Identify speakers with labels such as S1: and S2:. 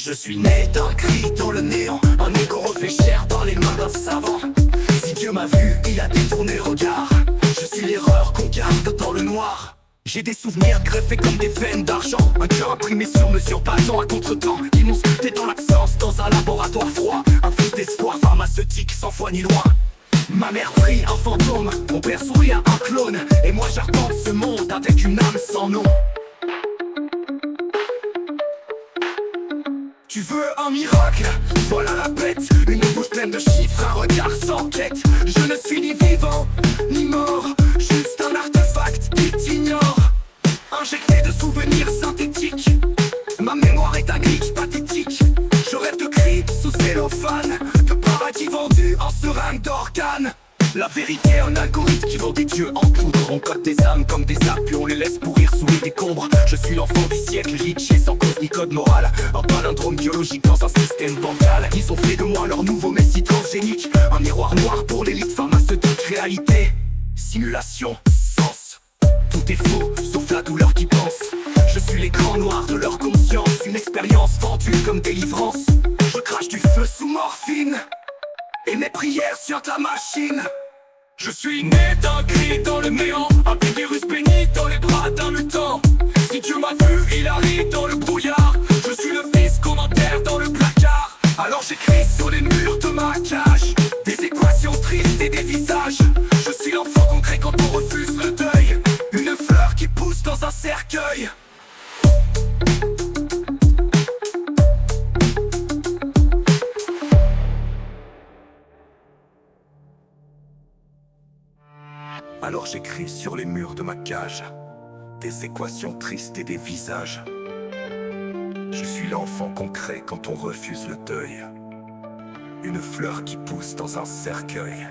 S1: Je suis né d'un cri dans le néant, un écho refait chair dans les mains d'un savant. Si Dieu m'a vu, il a détourné le regard. Je suis l'erreur qu'on garde dans le noir. J'ai des souvenirs greffés comme des veines d'argent, un cœur imprimé sur mesure, passant à contre-temps. Ils m'ont sculpté dans l'absence, dans un laboratoire froid. Un feu d'espoir pharmaceutique sans foi ni loi. Ma mère prie un fantôme, mon père sourit à un clone. Et moi j'arpente ce monde avec une âme sans nom. Tu veux un miracle? Voilà la bête. Une bouche pleine de chiffres, un regard sans quête. Je ne suis ni vivant, ni mort, juste un artefact qui t'ignore. Injecté de souvenirs synthétiques, ma mémoire est un glitch pathétique. Je rêve de cris sous cellophane, de paradis vendus en seringue d'organes. La vérité est un algorithme qui vend des dieux en poudre. On code des âmes comme des sapes puis on les laisse pourrir sous les décombres. Je suis l'enfant du siècle, glitché sans cause ni code moral. Un palindrome biologique dans un système bancal. Ils ont fait de moi leur nouveau messie transgénique. Un miroir noir pour l'élite pharmaceutique. Réalité, simulation, sens. Tout est faux, sauf la douleur qui pense. Je suis l'écran noir de leur conscience. Une expérience vendue comme délivrance. Je crache du feu sous morphine et mes prières sur la machine. Je suis né d'un cri dans le néant, un petit virus béni dans les bras d'un mutant. Si Dieu m'a vu, il arrive dans le brouillard. Je suis le fils qu'on enterre dans le placard. Alors j'écris sur les murs de ma cage des équations tristes et des visages. Je suis l'enfant concret quand on refuse le deuil. Une fleur qui pousse dans un cercueil. Alors j'écris sur les murs de ma cage des équations tristes et des visages. Je suis l'enfant concret quand on refuse le deuil. Une fleur qui pousse dans un cercueil.